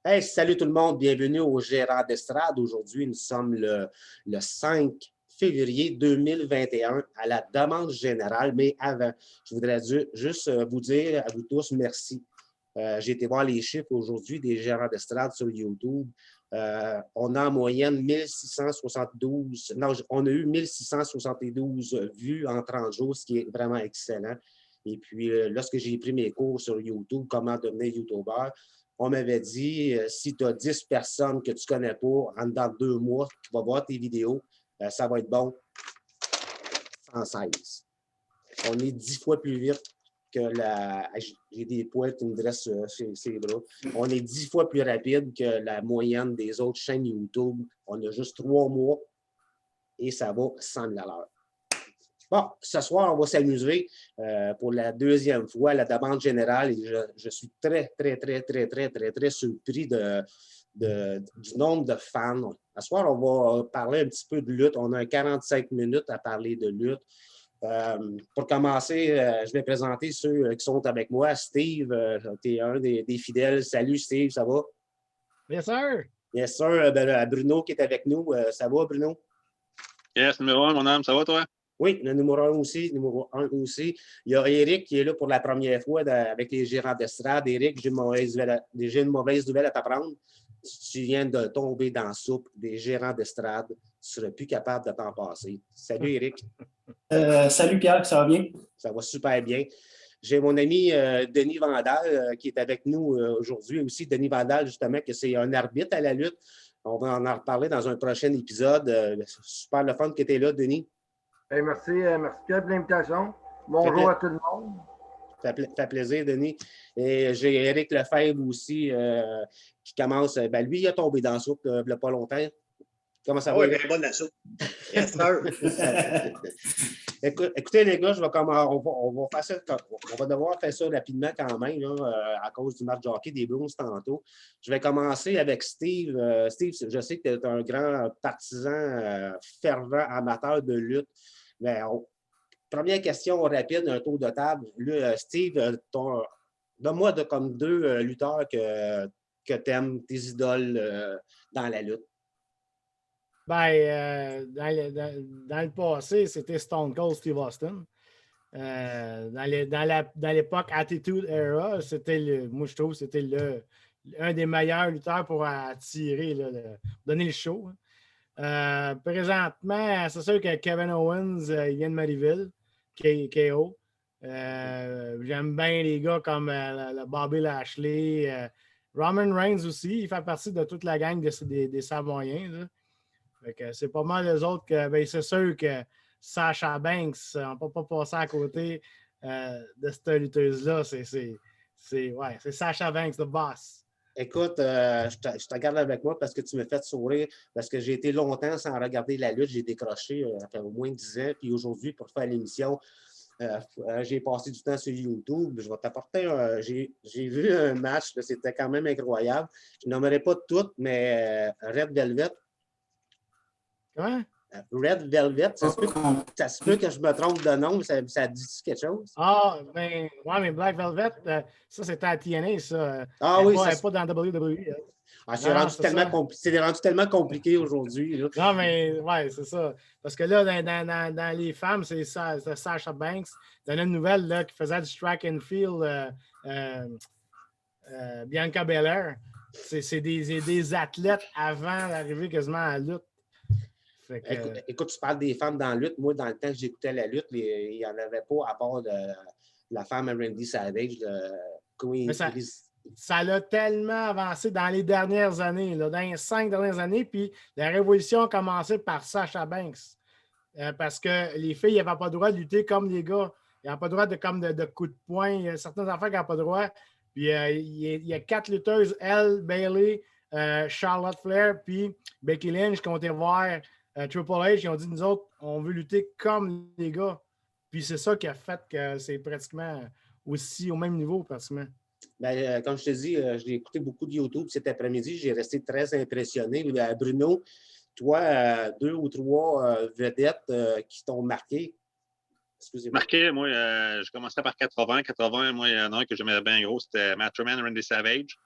Hey, salut tout le monde, bienvenue au Gérard d'Estrade. Aujourd'hui, nous sommes le 5 février 2021 à la demande générale. Mais avant, je voudrais juste vous dire à vous tous merci. J'ai été voir les chiffres aujourd'hui des Gérard d'Estrade sur YouTube. On a en moyenne 1672, non, on a eu 1672 vues en 30 jours, ce qui est vraiment excellent. Et puis, lorsque j'ai pris mes cours sur YouTube, comment devenir YouTuber, on m'avait dit, si tu as 10 personnes que tu ne connais pas, en dedans de 2 mois, tu vas voir tes vidéos, ça va être bon 116. On est 10 fois plus vite que la... J'ai des poils qui me dressent sur ses bras. On est 10 fois plus rapide que la moyenne des autres chaînes YouTube. On a juste 3 mois et ça va 100 000 à l'heure. Bon, ce soir, on va s'amuser pour la deuxième fois, la demande générale. Et je suis très, très, très, très, très, très, très surpris du nombre de fans. Ce soir, on va parler un petit peu de lutte. On a 45 minutes à parler de lutte. Pour commencer, je vais présenter ceux qui sont avec moi. Steve, tu es un des fidèles. Salut, Steve, ça va? Yes, sir. Yes, sir. Bruno qui est avec nous. Ça va, Bruno? Yes, numéro 1, mon âme, ça va, toi? Oui, le numéro 1 aussi. Numéro 1 aussi. Il y a Eric qui est là pour la première fois avec les gérants d'estrade. Eric, j'ai une mauvaise nouvelle à t'apprendre. Si tu viens de tomber dans la soupe des gérants d'estrade, tu ne serais plus capable de t'en passer. Salut, Eric. Salut, Pierre, ça va bien? Ça va super bien. J'ai mon ami Denis Vandal qui est avec nous aujourd'hui aussi. Denis Vandal, justement, que c'est un arbitre à la lutte. On va en reparler dans un prochain épisode. Super le fun que tu es là, Denis. Hey, merci Pierre pour l'invitation. Bonjour à tout le monde. Ça fait plaisir, Denis. Et j'ai Éric Lefebvre aussi qui commence. Ben, lui, il a tombé dans la soupe il n'y a pas longtemps. Comment ça va? Oui, bien bonne la soupe. Yes, sir. Écoutez, les gars, on va devoir faire ça rapidement quand même, là, à cause du match de hockey des Blues tantôt. Je vais commencer avec Steve. Steve, je sais que tu es un grand partisan fervent amateur de lutte. Mais première question rapide, un tour de table. Là, Steve, donne-moi comme deux lutteurs que tu aimes, tes idoles dans la lutte. Dans le passé, c'était Stone Cold Steve Austin. Dans l'époque Attitude Era, moi je trouve que c'était un des meilleurs lutteurs pour attirer, donner le show. Présentement, c'est sûr que Kevin Owens, il vient de Maryville, KO. J'aime bien les gars comme le Bobby Lashley. Roman Reigns aussi, il fait partie de toute la gang des Savoyens. C'est pas mal les autres que c'est sûr que Sasha Banks, on ne peut pas passer à côté de cette lutteuse-là. C'est Sasha Banks, the boss. Écoute, je te regarde avec moi parce que tu me fais sourire, parce que j'ai été longtemps sans regarder la lutte. J'ai décroché, ça fait au moins 10 ans. Puis aujourd'hui, pour faire l'émission, j'ai passé du temps sur YouTube. Je vais t'apporter j'ai vu un match, c'était quand même incroyable. Je n'aimerais pas toutes, mais Red Velvet. Comment? Red Velvet, ça se peut que je me trompe de nom, ça dit quelque chose? Ah, mais Black Velvet, ça c'était à TNA, ça. Oui, elle n'est pas dans WWE. C'est rendu tellement compliqué aujourd'hui. Non, mais ouais, c'est ça. Parce que là, dans les femmes, c'est Sasha Banks. Dans une nouvelle là, qui faisait du track and field, Bianca Belair. C'est des athlètes avant d'arriver quasiment à la lutte. Écoute, tu parles des femmes dans la lutte. Moi, dans le temps que j'écoutais la lutte, il n'y en avait pas à part la femme à Randy Savage, Queen. Ça a tellement avancé dans les dernières années, dans les 5 dernières années, puis la révolution a commencé par Sasha Banks. Parce que les filles n'avaient pas le droit de lutter comme les gars. Ils n'avaient pas le droit de coups de poing. Il y a certaines affaires qui n'avaient pas le droit. Puis il y a 4 lutteuses, elle, Bayley, Charlotte Flair, puis Becky Lynch, qui ont été voir Triple H, ils ont dit, nous autres, on veut lutter comme les gars. Puis c'est ça qui a fait que c'est pratiquement aussi au même niveau, pratiquement. Ben, comme je te dis, j'ai écouté beaucoup de YouTube cet après-midi. J'ai resté très impressionné. Bruno, toi, 2 ou 3 vedettes qui t'ont marqué. Excusez-moi. Marqué, moi, je commençais par 80. 80, moi, il y en a un que j'aimais bien gros, c'était Macho Man, Randy Savage.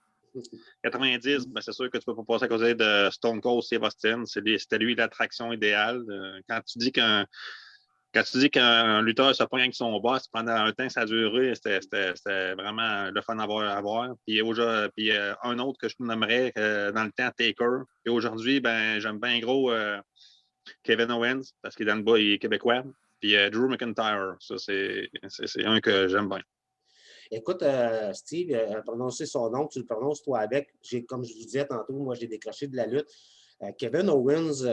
90, ben, c'est sûr que tu peux pas passer à côté de Stone Cold Steve Austin. C'était lui l'attraction idéale. Quand tu dis qu'un lutteur se pogne avec son boss pendant un temps que ça a duré, c'était vraiment le fun à voir. Puis, un autre que je nommerais dans le temps, Taker. Et aujourd'hui, ben, j'aime bien gros Kevin Owens, parce qu'il est dans le bas, il est québécois. Puis Drew McIntyre, ça, c'est un que j'aime bien. Écoute, Steve, prononcer son nom, tu le prononces toi avec. Comme je vous disais tantôt, moi, j'ai décroché de la lutte. Kevin Owens,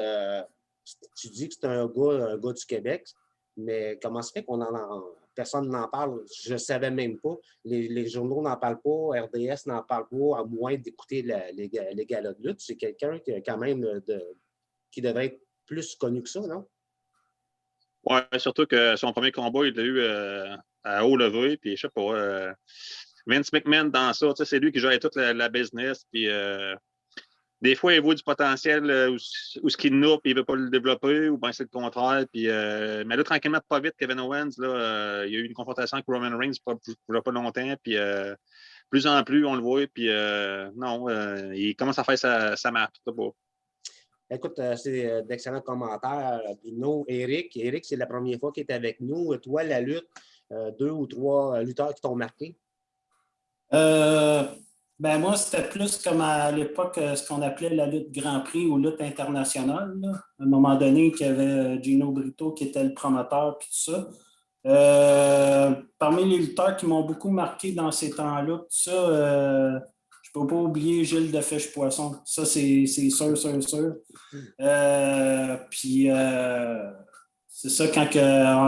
tu dis que c'est un gars du Québec, mais comment se fait personne n'en parle? Je ne savais même pas. Les journaux n'en parlent pas, RDS n'en parle pas, à moins d'écouter les galas de lutte. C'est quelqu'un quand même qui devrait être plus connu que ça, non? Oui, surtout que son premier combat, il l'a eu à haut levé, puis je sais pas, Vince McMahon dans ça, c'est lui qui gère toute la business, puis des fois, il voit du potentiel où ce qu'il nous, puis il ne veut pas le développer, ou bien c'est le contraire, puis mais là, tranquillement, pas vite, Kevin Owens, là, il y a eu une confrontation avec Roman Reigns pour pas longtemps, puis plus en plus, on le voit, puis non, il commence à faire sa marque, tout beau. Écoute, c'est d'excellents commentaires, Bruno. Eric, c'est la première fois qu'il est avec nous. Toi, la lutte, 2 ou 3 lutteurs qui t'ont marqué? Ben moi, c'était plus comme à l'époque ce qu'on appelait la lutte Grand Prix ou lutte internationale. Là. À un moment donné, il y avait Gino Brito qui était le promoteur puis tout ça. Parmi les lutteurs qui m'ont beaucoup marqué dans ces temps-là, tout ça, je ne peux pas oublier Gilles de Fèche-Poisson. Ça, c'est sûr. Puis, c'est ça,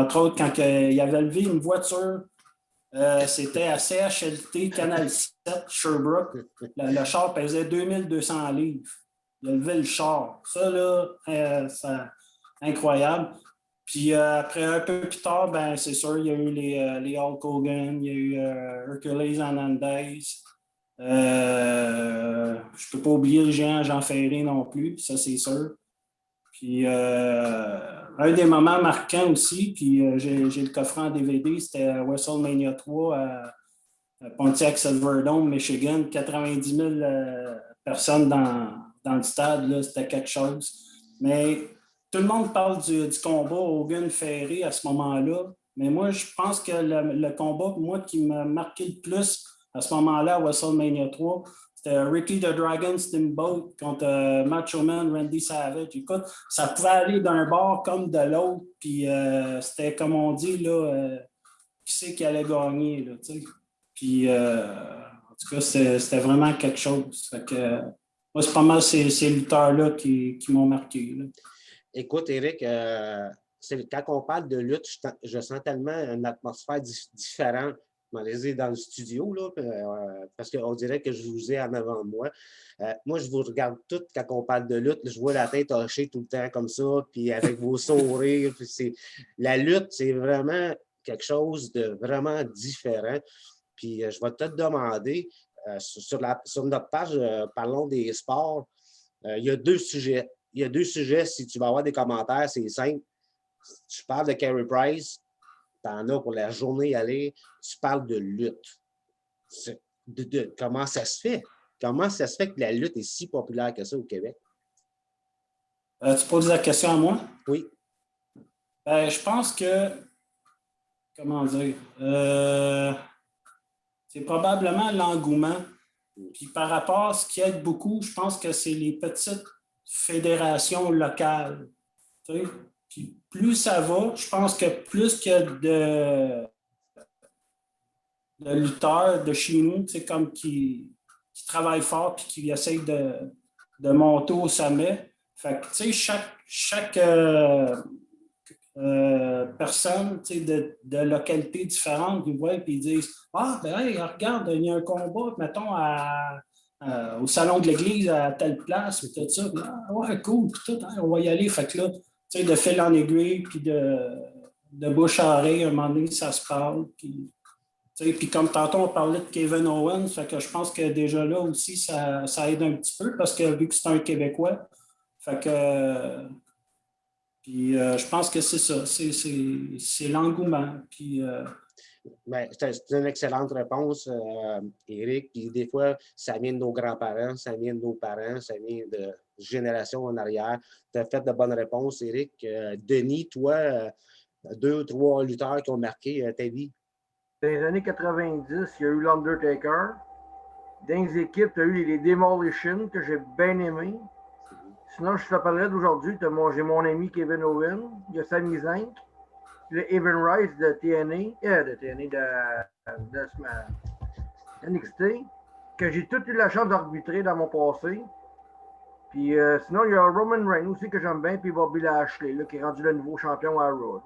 entre autres, quand il avait levé une voiture, c'était à CHLT Canal 7, Sherbrooke. Le char pesait 2200 livres. Il a levé le char. Ça, là, c'est incroyable. Puis après, un peu plus tard, ben, c'est sûr, il y a eu les Hulk Hogan, il y a eu Hercules Hernandez. Je ne peux pas oublier le géant Jean Ferré non plus, ça c'est sûr. Puis un des moments marquants aussi, puis j'ai le coffret en DVD, c'était WrestleMania 3 à Pontiac Silverdome, Michigan. 90 000 personnes dans le stade, là, c'était quelque chose. Mais tout le monde parle du combat Hogan-Ferré à ce moment-là, mais moi, je pense que le combat, moi, qui m'a marqué le plus à ce moment-là, à WrestleMania 3, c'était Ricky the Dragon Steamboat contre Macho Man Randy Savage. Écoute, ça pouvait aller d'un bord comme de l'autre, puis c'était, comme on dit, là, qui c'est qui allait gagner, là, tu sais. Puis, en tout cas, c'était vraiment quelque chose. Fait que, moi, c'est pas mal ces lutteurs-là qui m'ont marqué, là. Écoute, Eric, quand on parle de lutte, je sens tellement une atmosphère différente dans le studio, là, parce qu'on dirait que je vous ai en avant de moi. Moi, je vous regarde toutes quand on parle de lutte. Je vois la tête hochée tout le temps comme ça, puis avec vos sourires. La lutte, c'est vraiment quelque chose de vraiment différent. Puis je vais te demander, sur notre page, parlons des sports, il y a 2 sujets. Il y a 2 sujets, si tu vas avoir des commentaires, c'est simple. Tu parles de Carey Price, tu en as pour la journée aller, tu parles de lutte. Comment ça se fait? Comment ça se fait que la lutte est si populaire que ça au Québec? Tu poses la question à moi? Oui. Je pense que, comment dire, c'est probablement l'engouement. Puis par rapport à ce qui aide beaucoup, je pense que c'est les petites fédérations locales. Tu sais? Puis plus ça va, je pense que plus qu'il y a de lutteurs de chez nous, tu sais, comme qui travaillent fort puis qui essayent de monter au sommet. Fait que, tu sais, chaque personne, tu sais, de localités différentes, ils voient et ils disent « Ah, ben hey, regarde, il y a un combat, mettons, au salon de l'église à telle place, puis tout ça. Ah, ouais, cool, puis tout, hein, on va y aller. » Fait que là, tu sais, de fil en aiguille, puis de bouche à oreille, à un moment donné, ça se parle. Puis comme tantôt, on parlait de Kevin Owens, fait que je pense que déjà là aussi, ça aide un petit peu, parce que vu que c'est un Québécois, fait que... Puis je pense que c'est ça, c'est l'engouement. Puis Ben, c'est une excellente réponse, Éric. Puis des fois, ça vient de nos grands-parents, ça vient de nos parents, ça vient de générations en arrière. Tu as fait de bonnes réponses, Éric. Denis, toi, 2 ou 3 lutteurs qui ont marqué ta vie. Dans les années 90, il y a eu l'Undertaker. Dans les équipes, tu as eu les Demolition, que j'ai bien aimé. Sinon, je te parlerai d'aujourd'hui. J'ai mon ami Kevin Owen, il y a Sami Zayn, le Evan Rice de TNA, de NXT, que j'ai tout eu la chance d'arbitrer dans mon passé. Puis sinon, il y a Roman Reigns aussi que j'aime bien, puis Bobby Lashley, là, qui est rendu le nouveau champion à Raw.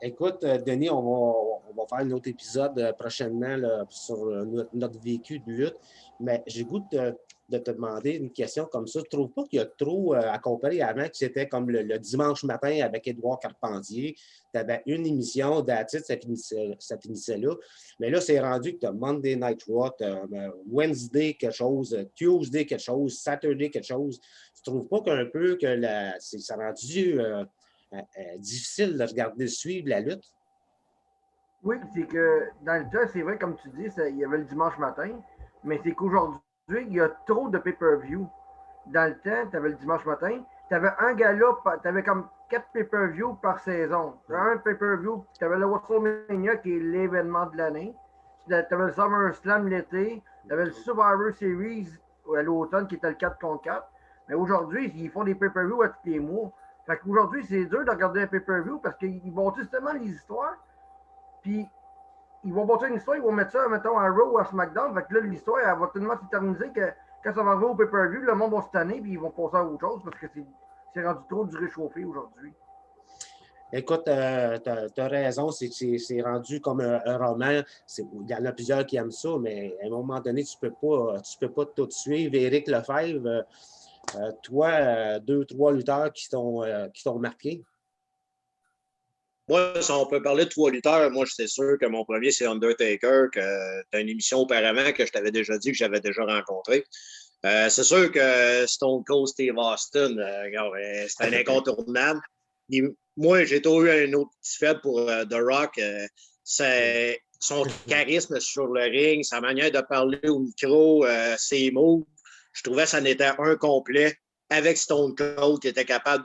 Écoute, Denis, on va faire un autre épisode prochainement là, sur notre vécu de lutte, mais j'ai goût de te demander une question comme ça. Tu ne trouves pas qu'il y a trop à comparer avant que c'était comme le dimanche matin avec Édouard Carpentier? Tu avais une émission, d'attitude, ça finissait là. Mais là, c'est rendu que tu as Monday Night Raw, Wednesday quelque chose, Tuesday quelque chose, Saturday quelque chose. Tu ne trouves pas qu'un peu que ça a rendu difficile de regarder suivre la lutte? Oui, c'est que dans le temps, c'est vrai, comme tu dis, il y avait le dimanche matin, mais c'est qu'aujourd'hui, il y a trop de pay-per-view. Dans le temps, tu avais le dimanche matin, tu avais un gala, tu avais comme 4 pay-per-view par saison. Tu avais un pay-per-view, tu avais le WrestleMania qui est l'événement de l'année. Tu avais le SummerSlam l'été, tu avais le Survivor Series à l'automne qui était le 4 contre 4. Mais aujourd'hui, ils font des pay-per-view à tous les mois. Fait qu'aujourd'hui, c'est dur de regarder un pay-per-view parce qu'ils bâtissent tellement les histoires. Puis, ils vont bâtir une histoire, ils vont mettre ça, mettons, à Raw ou à SmackDown. Fait que là, l'histoire, elle va tellement s'éterniser que quand ça va arriver au pay-per-view, le monde va se tanner puis ils vont passer à autre chose parce que c'est rendu trop du réchauffé aujourd'hui. Écoute, tu as raison, c'est rendu comme un roman. Il y en a plusieurs qui aiment ça, mais à un moment donné, tu peux pas tout suivre. Éric Lefebvre, toi, 2 ou 3 lutteurs qui t'ont marqué? Moi, si on peut parler de 3 lutteurs, moi, c'est sûr que mon premier, c'est Undertaker, que tu as une émission auparavant que je t'avais déjà dit que j'avais déjà rencontré. C'est sûr que Stone Cold Steve Austin, c'est un incontournable. Moi, j'ai toujours eu un autre petit fait pour The Rock. C'est son charisme sur le ring, sa manière de parler au micro, ses mots. Je trouvais que ça en était un complet avec Stone Cold qui était capable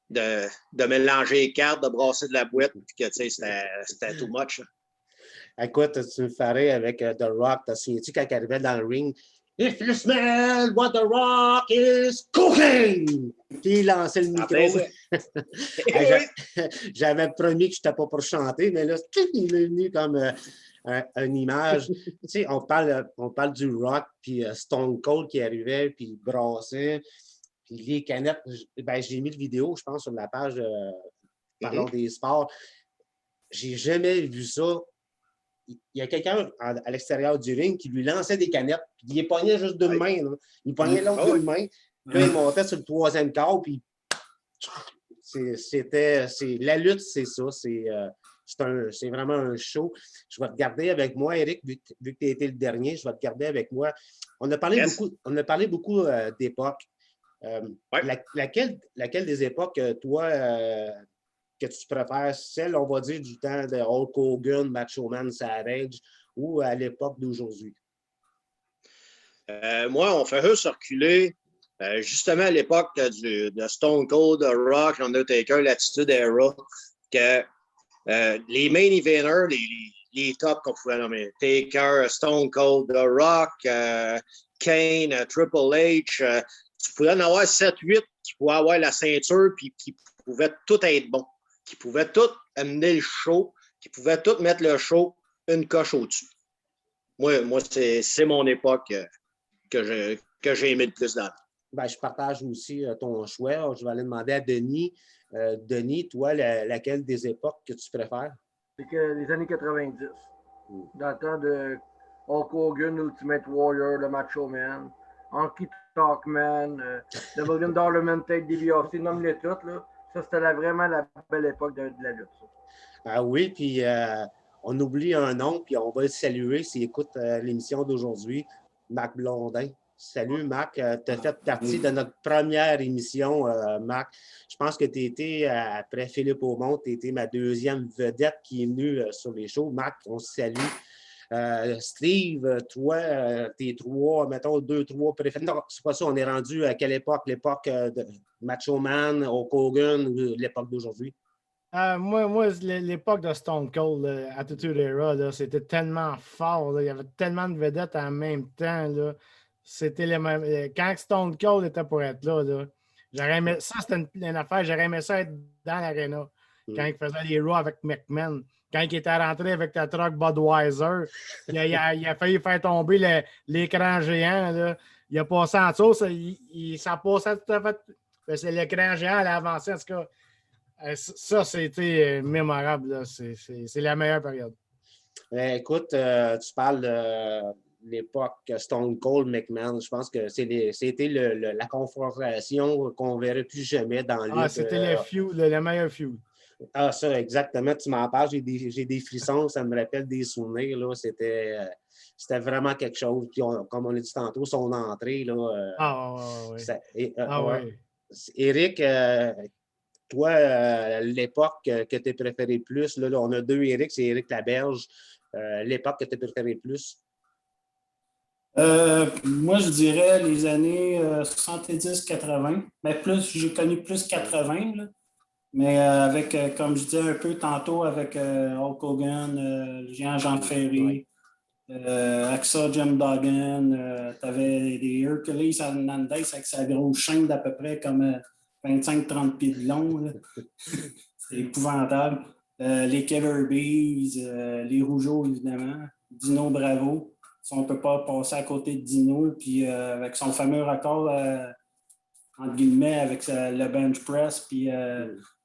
de mélanger les cartes, de brasser de la boîte, puis que c'était too much. Écoute, tu me ferais avec The Rock. Te souviens-tu quand il arrivait dans le ring? If you smell what The Rock is cooking! Puis il lançait le micro. J'avais promis que je n'étais pas pour chanter, mais là, il est venu comme une image. Tu sais, on parle du Rock, puis Stone Cold qui arrivait, puis il brassait. Puis les canettes, j'ai mis le vidéo, je pense, sur la page Parlons des sports. J'ai jamais vu ça. Il y a quelqu'un à l'extérieur du ring qui lui lançait des canettes, puis il les pognait juste d'une main. Là. Il pognait l'autre d'une main, puis là, il montait sur le 3e quart, puis la lutte, c'est ça. C'est vraiment un show. Je vais te garder avec moi, Éric, vu que tu as été le dernier, je vais te garder avec moi. On a parlé beaucoup d'époques. Laquelle des époques, toi, que tu préfères, celle, on va dire, du temps de Hulk Hogan, Macho Man, Savage, ou à l'époque d'aujourd'hui? Moi, on fait juste circuler justement à l'époque de Stone Cold, The Rock, Undertaker, l'Attitude Era, que les main eventers, les tops qu'on pouvait nommer, Taker, Stone Cold, The Rock, Kane, Triple H, tu pouvais en avoir 7-8 qui pouvaient avoir la ceinture puis qui pouvaient tout être bons, qui pouvaient tout amener le show, qui pouvaient tout mettre le show une coche au-dessus. Moi c'est mon époque que j'ai aimé le plus dans. Je partage aussi ton choix. Je vais aller demander à Denis. Denis, toi, laquelle des époques que tu préfères? C'est que les années 90. Dans le temps de Hulk Hogan, Ultimate Warrior, le Macho Man, Honky Tonk Man, le William Darleman, Ted DiBiase, nomme-les toutes. Là. Ça, c'était vraiment la belle époque de la lutte. Ça. Ah oui, puis on oublie un nom, puis on va le saluer s'il écoute l'émission d'aujourd'hui, Marc Blondin. Salut, Marc. Tu as fait partie de notre première émission, Marc. Je pense que tu étais, après Philippe Aumont, tu étais ma deuxième vedette qui est venue sur les shows. Marc, on se salue. Steve, toi, tes trois, mettons, deux, trois préférés. Non, c'est pas ça, on est rendu à quelle époque? L'époque de Macho Man, Hulk Hogan ou l'époque d'aujourd'hui? Moi l'époque de Stone Cold, Attitude Era, là, c'était tellement fort. Là. Il y avait tellement de vedettes en même temps. Là. C'était les mêmes. Quand Stone Cold était pour être là, j'aurais aimé, ça, c'était une affaire. J'aurais aimé ça être dans l'aréna. Quand il faisait les Raw avec McMahon. Quand il était rentré avec la truck Budweiser, il a failli faire tomber l'écran géant. Là. Il a passé en dessous, ça passait tout à fait. C'est l'écran géant à l'avancée, en tout cas. Ça, c'était mémorable. C'est la meilleure période. Écoute, tu parles de l'époque Stone Cold McMahon. Je pense que c'était la confrontation qu'on ne verrait plus jamais dans l'île. C'était le meilleur feud. Ah, ça, exactement. Tu m'en parles. J'ai des frissons. Ça me rappelle des souvenirs. Là. C'était vraiment quelque chose. Puis, comme on l'a dit tantôt, son entrée. Là, oui. Éric, toi, l'époque que tu as préférée plus, là, on a deux Éric, c'est Éric Laberge. L'époque que tu as préférée plus? Moi, je dirais les années 70-80. Mais j'ai connu plus 80. Là. Mais avec, comme je disais un peu tantôt, avec Hulk Hogan, Jean Ferry, Axel Jim Duggan, tu avais des Hercules Hernandez avec sa grosse chaîne d'à peu près comme 25-30 pieds de long. C'était épouvantable. Les Killer Bees, les Rougeaux, évidemment. Dino Bravo. Si on ne peut pas passer à côté de Dino, puis avec son fameux record, entre guillemets, avec le bench press, puis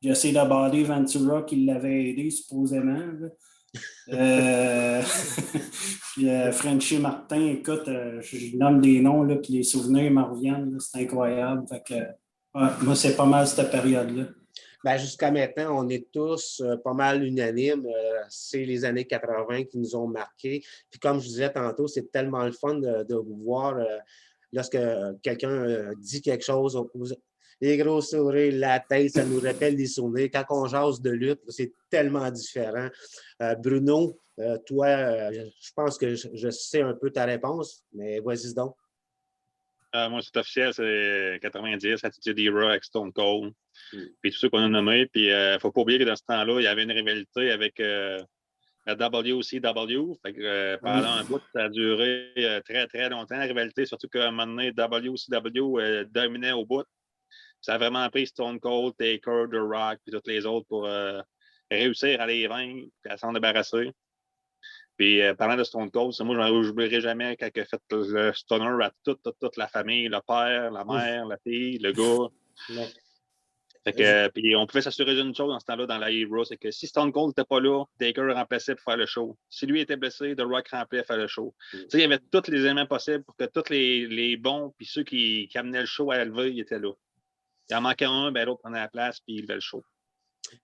Jesse the Body Ventura qui l'avait aidé, supposément. Puis Frenchy Martin, écoute, je nomme des noms, là, puis les souvenirs me reviennent. C'est incroyable. Fait que, moi, c'est pas mal cette période-là. Ben, jusqu'à maintenant, on est tous pas mal unanimes. C'est les années 80 qui nous ont marqués. Puis comme je disais tantôt, c'est tellement le fun de vous voir lorsque quelqu'un dit quelque chose. Les gros sourires, la tête, ça nous rappelle des souvenirs. Quand on jase de lutte, c'est tellement différent. Bruno, toi, je pense que je sais un peu ta réponse, mais vas-y donc. Moi, c'est officiel, c'est 90, Attitude Era avec Stone Cold. Puis tous ceux qu'on a nommés. Puis il ne faut pas oublier que dans ce temps-là, il y avait une rivalité avec la WCW. Fait que pendant un bout, ça a duré très, très longtemps, la rivalité, surtout qu'à un moment donné, WCW dominait au bout. Ça a vraiment pris Stone Cold, Taker, The Rock, puis tous les autres pour réussir à les vaincre et à s'en débarrasser. Puis, parlant de Stone Cold, moi, je n'oublierai jamais quand il a fait le stunner à toute la famille, le père, la mère, la fille, le gars. Fait que, puis on pouvait s'assurer d'une chose dans ce temps-là dans la Hero, c'est que si Stone Cold n'était pas là, Taker remplaçait pour faire le show. Si lui était blessé, The Rock remplaçait pour faire le show. Il y avait tous les éléments possibles pour que tous les bons puis ceux qui amenaient le show à élever, ils étaient là. Il en manquait un, ben l'autre prenait la place puis il levait le show.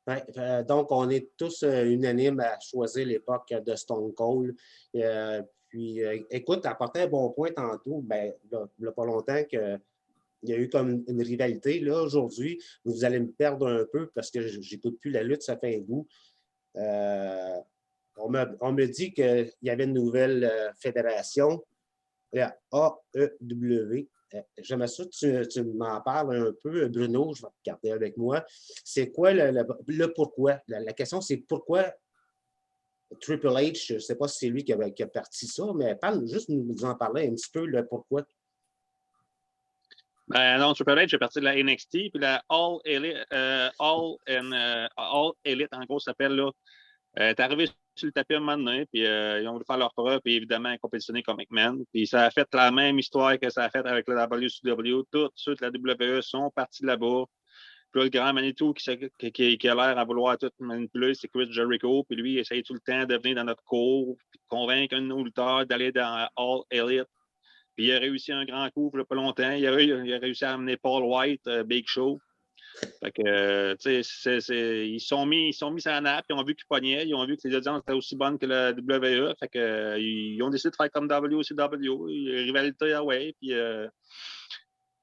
Ouais, donc, on est tous unanimes à choisir l'époque de Stone Cold. Puis, écoute, apporter un bon point tantôt, ben, il n'y a pas longtemps qu'il y a eu comme une rivalité. Là, aujourd'hui, vous allez me perdre un peu parce que je n'écoute plus la lutte, ça fait un goût. On me dit qu'il y avait une nouvelle fédération, la AEW. J'aimerais ça que tu m'en parles un peu, Bruno, je vais te garder avec moi. C'est quoi le pourquoi? La question, c'est pourquoi Triple H, je ne sais pas si c'est lui qui a parti ça, mais juste nous en parler un petit peu, le pourquoi. Ben non, Triple H est parti de la NXT, puis la All Elite, en gros, s'appelle là. T'es arrivé sur le tapis un moment donné, puis ils ont voulu faire leur preuve, puis évidemment compétitionner comme McMahon. Puis ça a fait la même histoire que ça a fait avec la WCW. Tous ceux de la WWE sont partis là-bas. Puis là, le grand Manitou qui a l'air à vouloir tout manipuler, c'est Chris Jericho. Puis lui, il essaye tout le temps de venir dans notre cour, puis de convaincre un de nos lutteurs d'aller dans All Elite. Puis il a réussi un grand coup, il n'y a pas longtemps. Il a réussi à amener Paul White, Big Show. Fait que, tu sais, ils sont mis sur la nappe, ils ont vu qu'ils pognaient, ils ont vu que les audiences étaient aussi bonnes que la WWE. Fait que, ils ont décidé de faire comme WCW, rivalité away, puis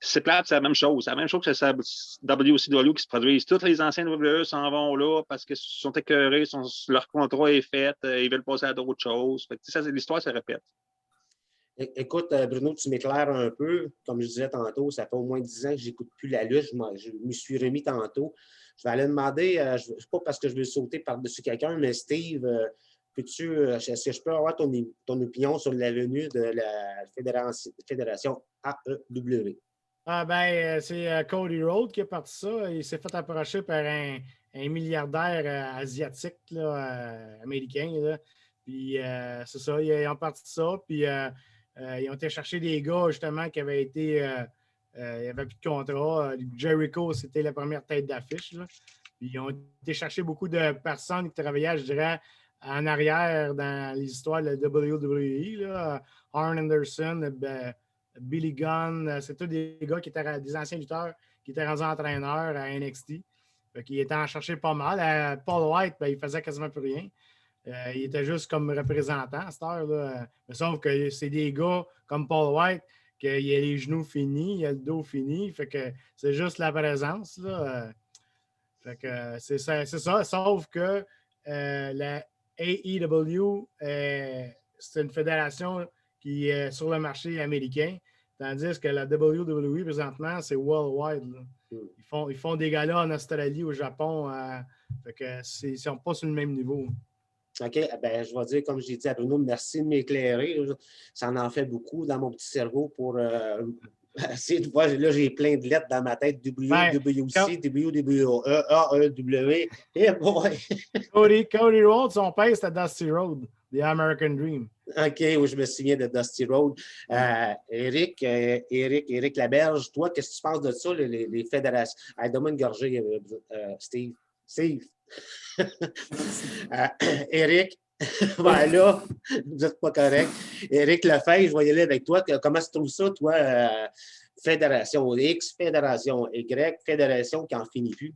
c'est plate, c'est la même chose. C'est la même chose que ça WCW qui se produisent. Tous les anciens WWE s'en vont là parce qu'ils sont écœurés, leur contrat est fait, ils veulent passer à d'autres choses. Fait que, l'histoire se répète. Écoute, Bruno, tu m'éclaires un peu. Comme je disais tantôt, ça fait au moins 10 ans que je n'écoute plus la lutte. Je me suis remis tantôt. Je vais aller demander, je ne sais pas parce que je veux sauter par-dessus quelqu'un, mais Steve, est-ce que je peux avoir ton opinion sur la venue de la fédération AEW? Ah ben, c'est Cody Rhodes qui a parti ça. Il s'est fait approcher par un milliardaire asiatique là, américain. Là. Puis c'est ça, ils ont parti ça. Puis ils ont été chercher des gars justement qui avaient été. Il n'y avait plus de contrat. Jericho, c'était la première tête d'affiche. Là. Puis ils ont été chercher beaucoup de personnes qui travaillaient, je dirais, en arrière dans les histoires de la WWE. Là. Arn Anderson, Billy Gunn, c'est tous des gars qui étaient des anciens lutteurs qui étaient rendus entraîneurs à NXT. Ils étaient en chercher pas mal. Paul White, ben, il faisait quasiment plus rien. Il était juste comme représentant à cette heure-là. Sauf que c'est des gars comme Paul White qu'il a les genoux finis, il a le dos fini. Fait que c'est juste la présence. Là. Fait que c'est ça. Sauf que la AEW, c'est une fédération qui est sur le marché américain, tandis que la WWE, présentement, c'est worldwide. Là. Ils font des galas en Australie, au Japon. Fait que ils ne sont pas sur le même niveau. OK, ben, je vais dire, comme j'ai dit à Bruno, merci de m'éclairer. Ça en fait beaucoup dans mon petit cerveau pour essayer de voir. Là, j'ai plein de lettres dans ma tête. WWC, WWE, AEW. Et boy! Cody Rhodes, son père, c'était Dusty Rhodes, The American Dream. OK, oui, je me souviens de Dusty Rhodes. Éric Laberge, toi, qu'est-ce que tu penses de ça, les fédérations? Donne-moi une gorgée, Steve. Éric, ben là, vous n'êtes pas correct. Éric Lefebvre, je vais y aller avec toi. Comment tu trouves ça, toi, Fédération X, Fédération Y, Fédération qui n'en finit plus?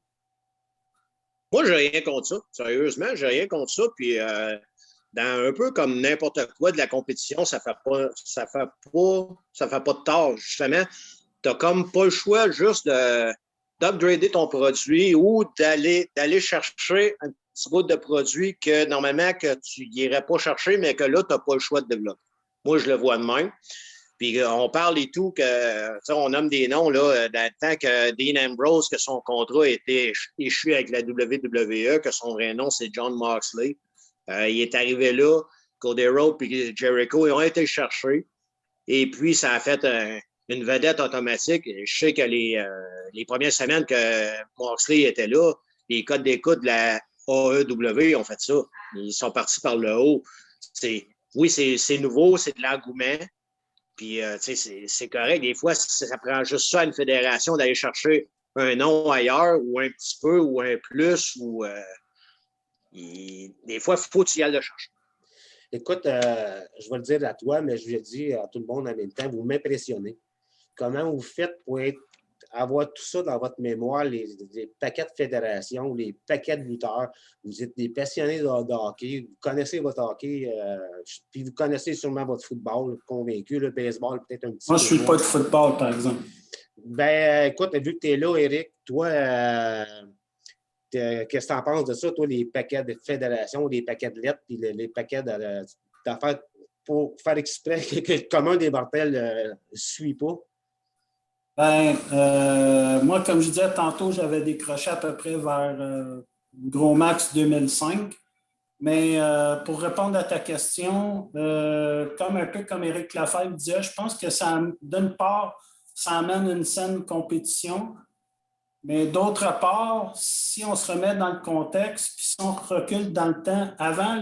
Moi, j'ai rien contre ça. Sérieusement, j'ai rien contre ça. Puis, dans un peu comme n'importe quoi de la compétition, ça fait pas de tort, justement. Tu n'as comme pas le choix juste d'upgrader ton produit ou d'aller chercher un petit bout de produit que normalement que tu n'irais pas chercher, mais que là, tu n'as pas le choix de développer. Moi, je le vois de même. Puis on parle et tout que on nomme des noms là, dans le temps que Dean Ambrose, que son contrat était échu avec la WWE, que son vrai nom, c'est John Moxley. Il est arrivé là, Cody Rhodes et Jericho, ils ont été cherchés. Et puis, ça a fait une vedette automatique. Je sais que les premières semaines que Moxley était là, les codes d'écoute de la AEW ont fait ça. Ils sont partis par le haut. Oui, c'est nouveau, c'est de l'engouement. Puis, c'est correct. Des fois, ça prend juste ça à une fédération d'aller chercher un nom ailleurs ou un petit peu ou un plus. Des fois, il faut que tu y ailles le chercher. Écoute, je vais le dire à toi, mais je le dis à tout le monde en même temps, vous m'impressionnez. Comment vous faites pour avoir tout ça dans votre mémoire, les paquets de fédérations, les paquets de lutteurs. Vous êtes des passionnés de hockey, vous connaissez votre hockey, puis vous connaissez sûrement votre football, convaincu, le baseball peut-être un petit peu. Moi, je ne suis pas de football, par exemple. Ben, écoute, vu que tu es là, Éric, toi, qu'est-ce que tu en penses de ça, toi, les paquets de fédérations, les paquets de lettres, puis les paquets d'affaires pour faire exprès que le commun des mortels ne suit pas? Ben, moi, comme je disais tantôt, j'avais décroché à peu près vers gros max 2005. Mais pour répondre à ta question, un peu comme Éric Lefebvre disait, je pense que ça, d'une part, ça amène une saine compétition. Mais d'autre part, si on se remet dans le contexte, puis si on recule dans le temps, avant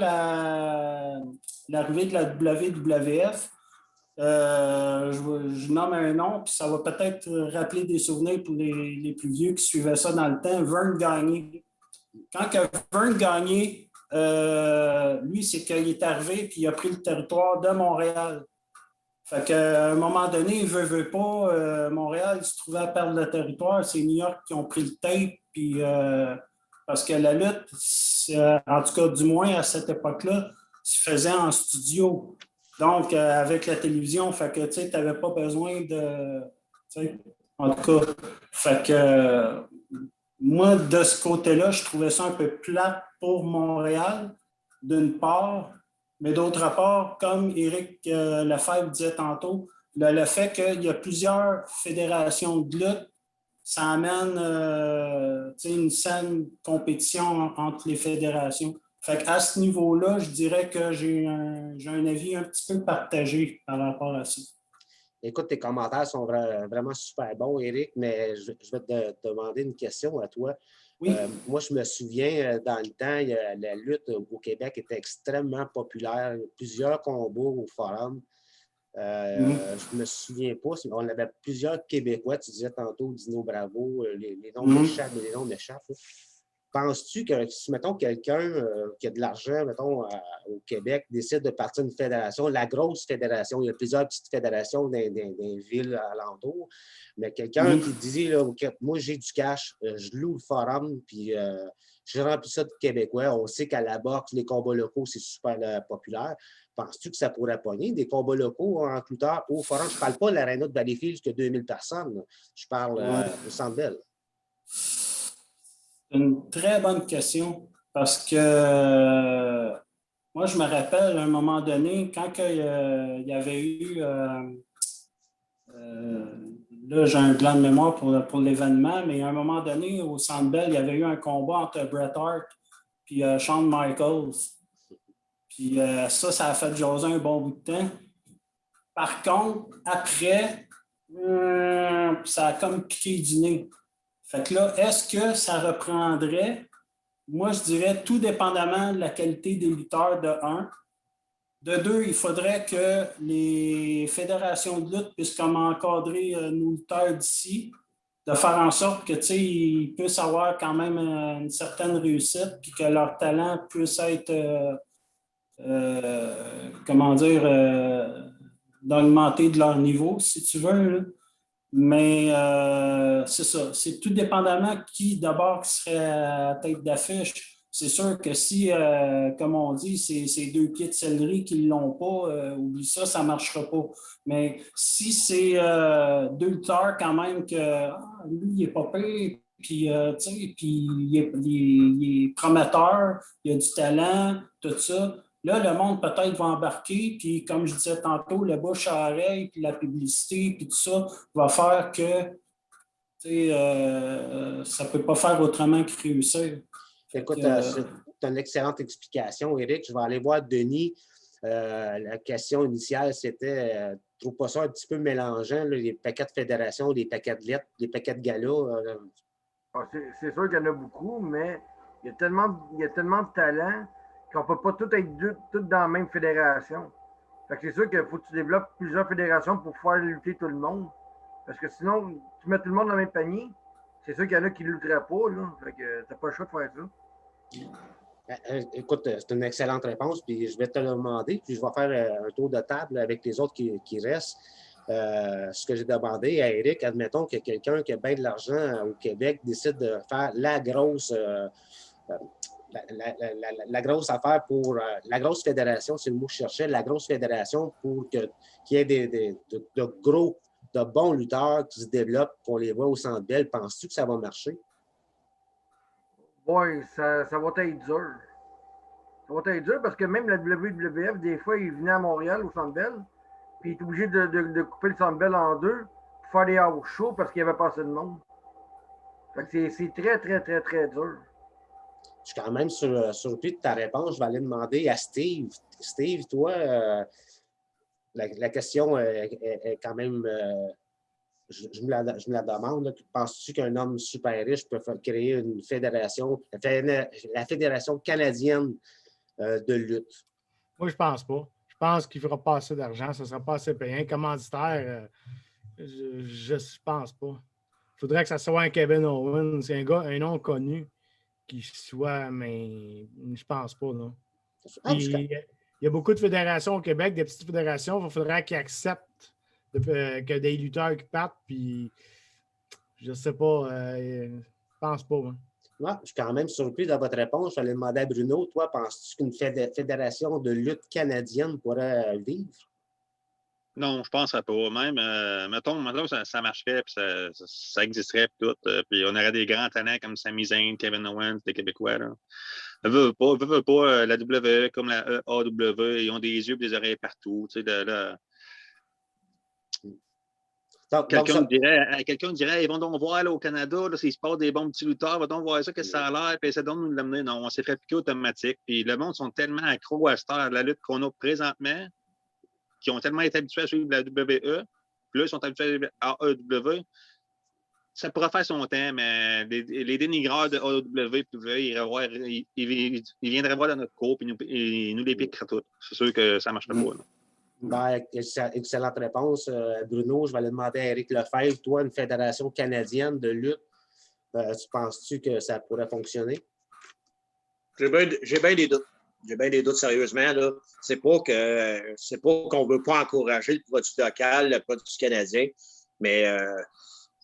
l'arrivée de la WWF, je nomme un nom, puis ça va peut-être rappeler des souvenirs pour les plus vieux qui suivaient ça dans le temps. Vern Gagné. Quand Vern Gagné, lui, c'est qu'il est arrivé puis il a pris le territoire de Montréal. Fait qu'à un moment donné, veut pas, Montréal se trouvait à perdre le territoire. C'est New York qui ont pris le tape, puis parce que la lutte, en tout cas, du moins à cette époque-là, se faisait en studio. Donc, avec la télévision, fait que tu n'avais pas besoin de. En tout cas, fait que moi, de ce côté-là, je trouvais ça un peu plate pour Montréal, d'une part, mais d'autre part, comme Éric Lefebvre disait tantôt, le fait qu'il y a plusieurs fédérations de lutte, ça amène une saine compétition entre les fédérations. Fait qu'à ce niveau-là, je dirais que j'ai un avis un petit peu partagé par rapport à ça. Écoute, tes commentaires sont vraiment super bons, Éric, mais je vais te demander une question à toi. Oui. Moi, je me souviens, dans le temps, la lutte au Québec était extrêmement populaire. Il y a plusieurs combats au Forum. Je ne me souviens pas. On avait plusieurs Québécois. Tu disais tantôt Dino Bravo, les noms m'échappent, mais les noms m'échappent. Penses-tu que si, mettons, quelqu'un qui a de l'argent, mettons, au Québec, décide de partir d'une fédération, la grosse fédération, il y a plusieurs petites fédérations dans les villes alentours, mais quelqu'un qui dit, là, moi, j'ai du cash, je loue le Forum, puis je remplis ça de Québécois. On sait qu'à la boxe, les combats locaux, c'est super populaire. Penses-tu que ça pourrait pogner des combats locaux en lutteurs au Forum? Je ne parle pas de l'Arena de Valleyfield, jusqu'à 2000 personnes. Là. Je parle au Centre Bell. C'est une très bonne question parce que moi, je me rappelle à un moment donné, quand il y avait eu, là j'ai un blanc de mémoire pour l'événement, mais à un moment donné, au Centre Bell, il y avait eu un combat entre Bret Hart et Shawn Michaels. Puis ça a fait jaser un bon bout de temps. Par contre, après, ça a comme piqué du nez. Fait que là, est-ce que ça reprendrait? Moi, je dirais tout dépendamment de la qualité des lutteurs, de un. De deux, il faudrait que les fédérations de lutte puissent comme encadrer nos lutteurs d'ici, de faire en sorte que, tu sais, ils puissent avoir quand même une certaine réussite, puis que leur talent puisse être, comment dire, d'augmenter de leur niveau, si tu veux, là. Mais c'est ça. C'est tout dépendamment qui, d'abord, qui serait à tête d'affiche. C'est sûr que si, comme on dit, c'est deux pieds de céleri qui ne l'ont pas, oublie ça, ça ne marchera pas. Mais si c'est deux lutteurs quand même que lui, il n'est pas pire, puis, puis il est prometteur, il a du talent, tout ça. Là, le monde peut-être va embarquer, puis comme je disais tantôt, le bouche à oreille, puis la publicité, puis tout ça va faire que ça ne peut pas faire autrement que réussir. Écoute, c'est une excellente explication, Éric. Je vais aller voir Denis. La question initiale, c'était trouve pas ça un petit peu mélangeant, là, les paquets de fédération, les paquets de lettres, les paquets de galas? C'est sûr qu'il y en a beaucoup, mais il y a tellement de talent qu'on ne peut pas tous être tous dans la même fédération. Fait que c'est sûr qu'il faut que tu développes plusieurs fédérations pour pouvoir lutter tout le monde. Parce que sinon, tu mets tout le monde dans le même panier, c'est sûr qu'il y en a qui ne lutteraient pas. Là. Fait que t'as pas le choix de faire ça. Écoute, c'est une excellente réponse, puis je vais te le demander, puis je vais faire un tour de table avec les autres qui restent. Ce que j'ai demandé à Éric, admettons que quelqu'un qui a bien de l'argent au Québec décide de faire la grosse affaire pour la grosse fédération, c'est le mot que je cherchais, la grosse fédération pour qu'il y ait de bons lutteurs qui se développent, qu'on les voit au Centre Bell. Penses-tu que ça va marcher? Oui, ça va être dur. Ça va être dur parce que même la WWF, des fois, ils venaient à Montréal au Centre Bell, puis ils étaient obligés de couper le Centre Bell en deux pour faire des house shows parce qu'il n'y avait pas assez de monde. Fait que c'est très, très, très, très dur. Je suis quand même surpris de ta réponse. Je vais aller demander à Steve. Steve, toi, la question est quand même... je me la demande. Penses-tu qu'un homme super riche peut créer une fédération, la Fédération canadienne de lutte? Moi, je pense pas. Je pense qu'il ne fera pas assez d'argent. Ça ne sera pas assez payant. Commanditaire, je ne pense pas. Il faudrait que ça soit un Kevin Owens. C'est un nom connu qui soit, mais je pense pas. Non. Puis, il y a beaucoup de fédérations au Québec, des petites fédérations. Il faudrait qu'ils acceptent que des lutteurs qui partent. Puis, je ne sais pas. Je pense pas. Hein. Ouais, je suis quand même surpris de votre réponse. Je vais aller demander à Bruno. Toi, penses-tu qu'une fédération de lutte canadienne pourrait vivre? Non, je pense pas. Même, mettons ça marcherait, puis ça existerait, puis tout. Puis on aurait des grands talents comme Sami Zayn, Kevin Owens, des Québécois. Là. Veut pas, la WWE comme la AEW, ils ont des yeux et des oreilles partout. Tu sais, quelqu'un dirait, ils vont donc voir là, au Canada, là, s'il se passe des bons petits lutteurs, va donc voir ça, qu'est-ce que ça a l'air, puis essaie donc de nous l'amener. Non, on s'est fait piquer automatique. Puis le monde sont tellement accros à cette heure de la lutte qu'on a présentement, qui ont tellement été habitués à suivre la WWE, puis là, ils sont habitués à AEW. Ça pourrait faire son temps, mais les dénigreurs de AEW, ils viendraient voir dans notre cours et nous les piqueraient tous. C'est sûr que ça ne marcherait pas. Ben, excellente réponse, Bruno. Je vais aller demander à Éric Lefebvre. Toi, une fédération canadienne de lutte, tu penses-tu que ça pourrait fonctionner? J'ai bien des doutes. J'ai bien des doutes, sérieusement. Là. C'est pas qu'on ne veut pas encourager le produit local, le produit canadien, mais il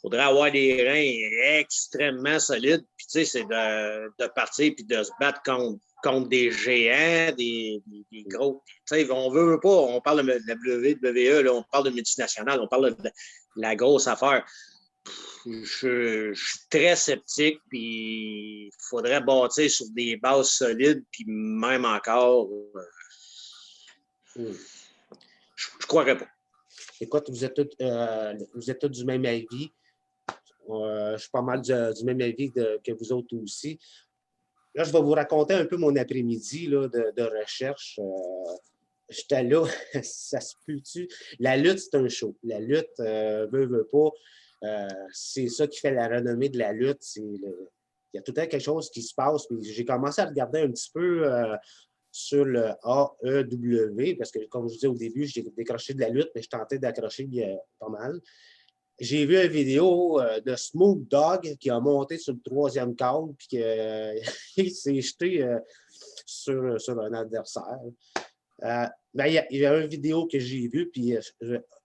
faudrait avoir des reins extrêmement solides. Puis, tu sais, c'est de partir puis de se battre contre des géants, des gros. Tu sais, on veut pas, on parle de la WWE, là, on parle de multinationale, on parle de la grosse affaire. Je suis très sceptique, puis il faudrait bâtir sur des bases solides, puis même encore, je ne croirais pas. Écoute, vous êtes tous du même avis. Je suis pas mal du même avis que vous autres aussi. Là, je vais vous raconter un peu mon après-midi là, de recherche. J'étais là, ça se peut-tu? La lutte, c'est un show. La lutte, veut pas. C'est ça qui fait la renommée de la lutte. Il y a tout le temps quelque chose qui se passe. Puis j'ai commencé à regarder un petit peu sur le AEW, parce que, comme je vous disais au début, j'ai décroché de la lutte, mais je tentais d'accrocher pas mal. J'ai vu une vidéo de Smoke Dogg qui a monté sur le 3e câble puis qu'il s'est jeté sur un adversaire. Il y a une vidéo que j'ai vue, puis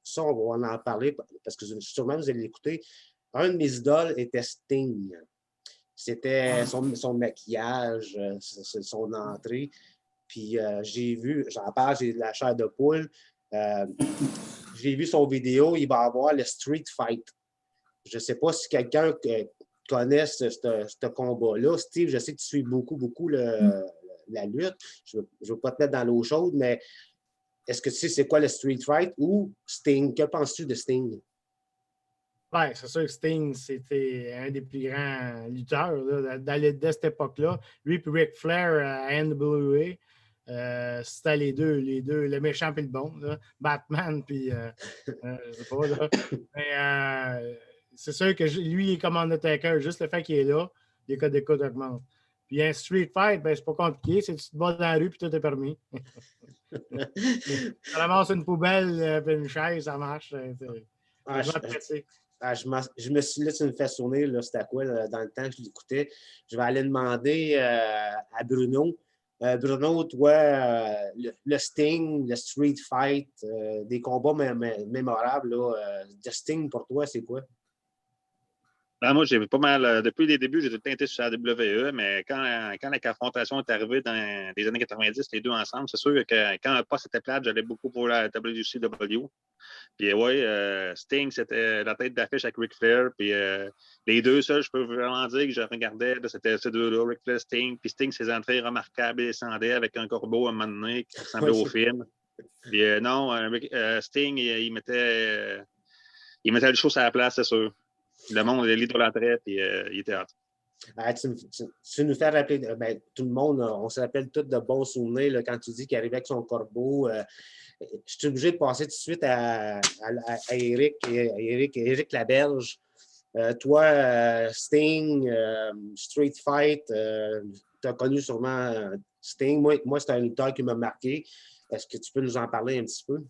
ça, on va en parler parce que sûrement vous allez l'écouter. Un de mes idoles était Sting. C'était son maquillage, son entrée. Puis j'ai vu, j'en parle, j'ai de la chair de poule. J'ai vu son vidéo, il va avoir le Street Fight. Je ne sais pas si quelqu'un connaît ce combat-là. Steve, je sais que tu suis beaucoup la lutte. Je ne veux pas te mettre dans l'eau chaude, mais est-ce que tu sais c'est quoi le Street Fight ou Sting? Que penses-tu de Sting? Oui, c'est sûr que Sting, c'était un des plus grands lutteurs là, de cette époque-là. Lui et Ric Flair à NWA. C'était les deux, le méchant et le bon, là. Batman, puis je sais pas, là. Mais c'est sûr que lui, il est comme Undertaker, juste le fait qu'il est là, les codes d'écoute augmentent. Puis un Street Fight, ben, c'est pas compliqué, c'est que tu te bats dans la rue, puis tout est permis. Tu ramasses une poubelle, puis une chaise, ça marche. Je me suis là, tu me fais sourire, là, c'était à quoi, là, dans le temps que je l'écoutais. Je vais aller demander à Bruno. Bruno, toi, le Sting, le Street Fight, des combats mémorables, là, de Sting pour toi, c'est quoi? Ben, moi, j'ai pas mal, depuis les débuts, j'ai tout le temps été sur la WWE, mais quand la confrontation est arrivée dans les années 90, les deux ensemble, c'est sûr que quand un poste était plate, j'allais beaucoup pour la WCW. Puis ouais, Sting, c'était la tête d'affiche avec Ric Flair. Puis les deux seuls, je peux vraiment dire que je regardais, c'était ces deux-là, Ric Flair, Sting. Puis Sting, ses entrées remarquables, il descendait avec un corbeau à un moment donné qui ressemblait au film. Puis non, Sting, il mettait le show sur la place, c'est sûr. Le monde, il l'idolâtrait, puis il était hâte. Tu nous fais rappeler, tout le monde, on se rappelle tous de bons souvenirs là, quand tu dis qu'il arrivait avec son corbeau. Je suis obligé de passer tout de suite à Éric Laberge. Toi, Sting, Street Fight, tu as connu sûrement Sting. Moi c'est un lutteur qui m'a marqué. Est-ce que tu peux nous en parler un petit peu?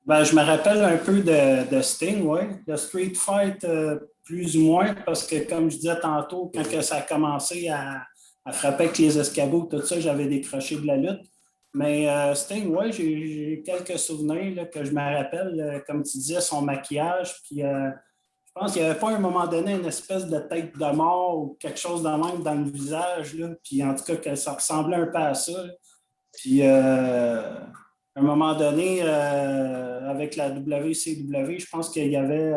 Ben, je me rappelle un peu de Sting, oui. Le Street Fight, plus ou moins, parce que, comme je disais tantôt, quand ça a commencé à frapper avec les escabeaux, tout ça, j'avais décroché de la lutte. Mais Sting, oui, j'ai quelques souvenirs là, que je me rappelle, comme tu disais, son maquillage. Puis je pense qu'il n'y avait pas à un moment donné une espèce de tête de mort ou quelque chose de même dans le visage. Là. Puis en tout cas, que ça ressemblait un peu à ça. Puis à un moment donné, avec la WCW, je pense qu'il y avait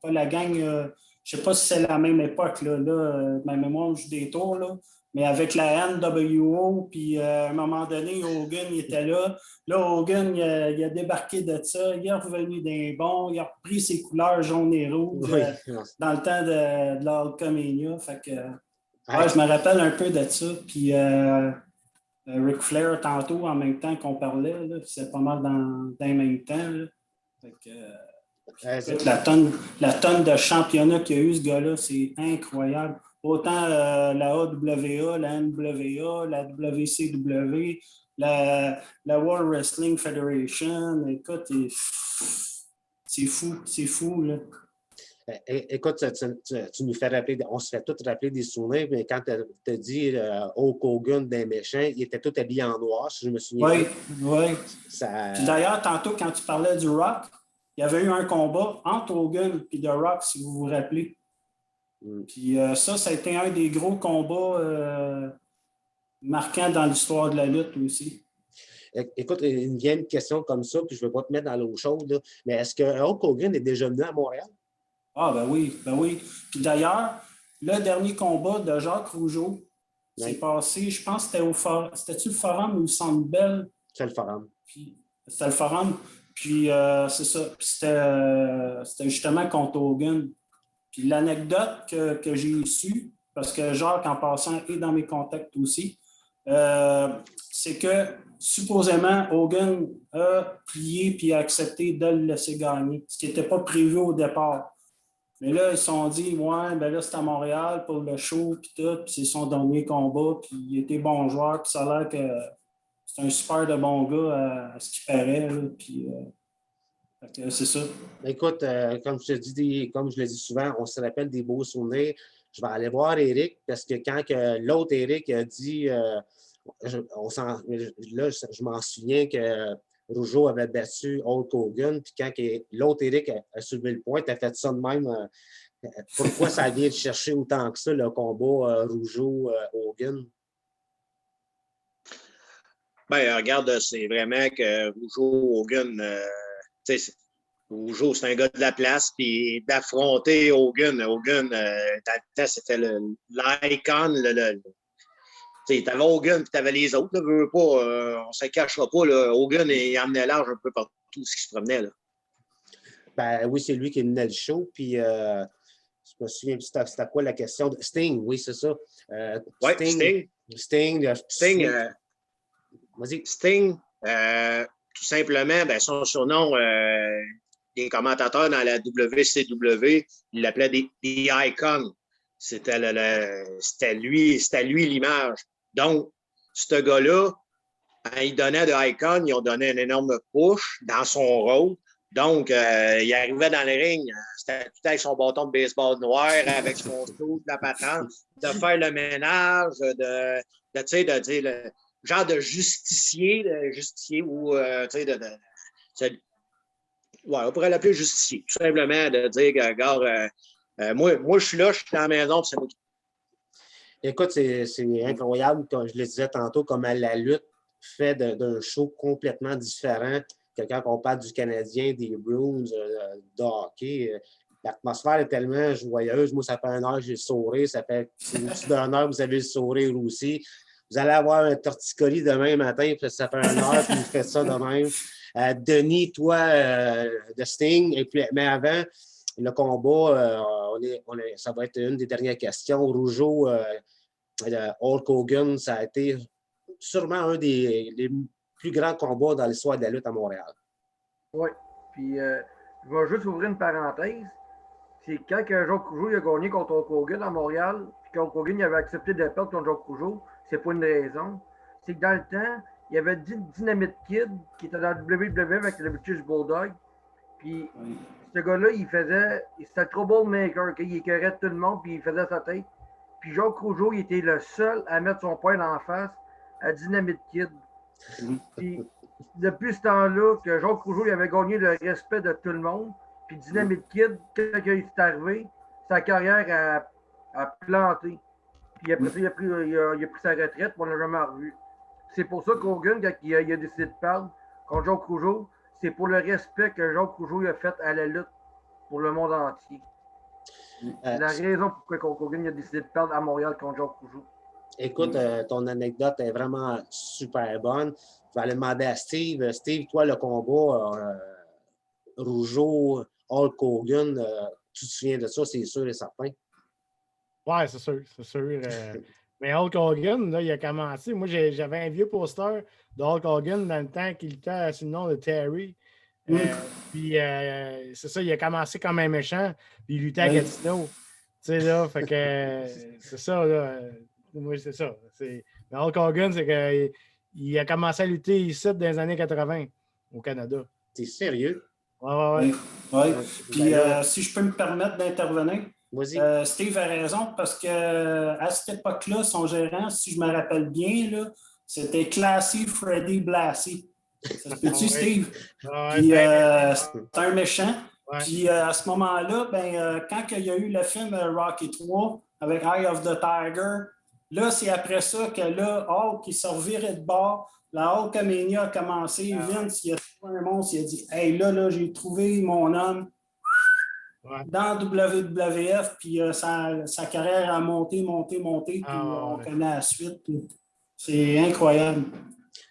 pas la gang, je ne sais pas si c'est la même époque, ma mémoire joue des tours, là, mais avec la NWO, puis à un moment donné, Hogan il était là. Là, Hogan, il a débarqué de ça, il est revenu d'un bon, il a repris ses couleurs jaune et rouge dans le temps de la Hulkamania. Fait que, je me rappelle un peu de ça. Puis Ric Flair, tantôt, en même temps qu'on parlait, c'est pas mal dans le même temps. Là. Fait que, la tonne de championnat qu'il y a eu, ce gars-là, c'est incroyable. Autant la AWA, la NWA, la WCW, la World Wrestling Federation. Écoute, c'est fou, là. Écoute, tu nous fais rappeler, on se fait tous rappeler des souvenirs, mais quand tu as dit Hulk Hogan des méchants, il était tout habillé en noir, si je me souviens. Oui. Puis d'ailleurs, tantôt, quand tu parlais du Rock, il y avait eu un combat entre Hogan et The Rock, si vous vous rappelez. Puis ça a été un des gros combats marquants dans l'histoire de la lutte aussi. Écoute, une vieille question comme ça, puis je ne veux pas te mettre dans l'eau chaude, là, mais est-ce que Hulk Hogan est déjà venu à Montréal? Ah, ben oui. Puis d'ailleurs, le dernier combat de Jacques Rougeau s'est passé, je pense que c'était au Forum. C'était-tu le Forum ou le Centre Bell? C'est le Forum. C'était le Forum. Puis c'est ça. Puis c'était justement contre Hogan. Puis l'anecdote que j'ai su, parce que Jacques, en passant, est dans mes contacts aussi, c'est que supposément, Hogan a plié puis a accepté de le laisser gagner, ce qui n'était pas prévu au départ. Mais là, ils se sont dit, ouais, ben là, c'est à Montréal pour le show, puis tout, puis c'est son dernier combat, puis il était bon joueur, puis ça a l'air que c'est un super de bon gars à ce qui paraît, là, puis c'est ça. Écoute, comme je le dis souvent, on se rappelle des beaux souvenirs. Je vais aller voir Eric, parce que quand l'autre Eric a dit, je m'en souviens que Rougeau avait battu Hulk Hogan, puis quand l'autre Eric a soulevé le point, tu as fait ça de même. Pourquoi ça vient de chercher autant que ça, le combat Rougeau-Hogan? Ben, regarde, c'est vraiment que Rougeau-Hogan, Rougeau, c'est un gars de la place, puis d'affronter Hogan, dans le temps, c'était l'icon, tu avais Hogan et tu avais les autres. Là, on ne se cachera pas. Là, Hogan, il emmenait large un peu partout ce qui se promenait. Là. Ben, oui, c'est lui qui menait le show. Puis, je me souviens, c'était quoi la question? De Sting, oui, c'est ça. Oui, Sting. Vas-y. Sting, tout simplement, ben, son surnom, les commentateurs dans la WCW, ils l'appelaient des Icons. C'était lui l'image. Donc, ce gars-là, quand il donnait de Icon, ils ont donné un énorme push dans son rôle. Donc, il arrivait dans le ring, c'était tout avec son bâton de baseball noir, avec son saut, la patente, de faire le ménage, de dire le genre de justicier ou, on pourrait l'appeler justicier. Tout simplement de dire, regarde, moi, je suis là, je suis dans la maison, c'est moi qui. Écoute, c'est incroyable, comme je le disais tantôt, comment la lutte fait d'un show complètement différent que quand on parle du Canadien, des Bruins, de hockey. L'atmosphère est tellement joyeuse. Moi, ça fait 1 heure que j'ai le sourire. Ça fait au-dessus d'1 heure que vous avez le sourire aussi. Vous allez avoir un torticolis demain matin, puis ça fait 1 heure que vous faites ça de même. Denis, toi, de Sting, et puis, mais avant, le combat, ça va être une des dernières questions. Rougeau, Hulk Hogan, ça a été sûrement un des plus grands combats dans l'histoire de la lutte à Montréal. Oui. Puis, je vais juste ouvrir une parenthèse. C'est quand Jacques Rougeau a gagné contre Hulk Hogan à Montréal, puis qu'Hulk Hogan il avait accepté de perdre contre Jacques Rougeau, c'est pas une raison. C'est que dans le temps, il y avait Dynamite Kid qui était dans le WWE avec le British Bulldog. Puis, ce gars-là, c'était le troublemaker, il écœurait tout le monde, puis il faisait sa tête. Puis Jacques Rougeau, il était le seul à mettre son poing en face à Dynamite Kid. Puis, depuis ce temps-là, que Jacques Rougeau il avait gagné le respect de tout le monde, puis Dynamite Kid, quand il est arrivé, sa carrière a planté. Puis après ça, il a pris sa retraite, mais on ne l'a jamais revu. C'est pour ça qu'Hogan, quand il a décidé de perdre contre Jacques Rougeau, c'est pour le respect que Jacques Rougeau a fait à la lutte pour le monde entier. C'est la raison pourquoi Hogan a décidé de perdre à Montréal contre Jacques Rougeau. Écoute, ton anecdote est vraiment super bonne. Je vais aller demander à Steve. Steve, toi, le combat Rougeau, Hulk Hogan, tu te souviens de ça, c'est sûr et certain? Ouais, c'est sûr, c'est sûr. Mais Hulk Hogan, là, il a commencé. Moi, j'avais un vieux poster de Hulk Hogan dans le temps qu'il était sous le nom de Terry. Puis, c'est ça, il a commencé comme un méchant, puis il luttait à Gatineau. Tu sais, là, fait que c'est ça, là. Moi, c'est ça. Mais Hulk Hogan, c'est qu'il a commencé à lutter ici dans les années 80 au Canada. T'es sérieux? Ouais. Puis, si je peux me permettre d'intervenir, Steve a raison parce qu'à cette époque-là, son gérant, si je me rappelle bien, là, c'était Classy Freddy Blassie. Ça se peut-tu, Steve? Puis, c'est un méchant. Puis, à ce moment-là, quand il y a eu le film Rocky 3 avec Eye of the Tiger, là, c'est après ça que là, Hulk, il s'est reviré de bord. La Hulkamania a commencé. Vince, il a trouvé un monstre. Il a dit « Hey, là, j'ai trouvé mon homme dans WWF. » Puis sa carrière a monté. Puis on connaît la suite. C'est incroyable.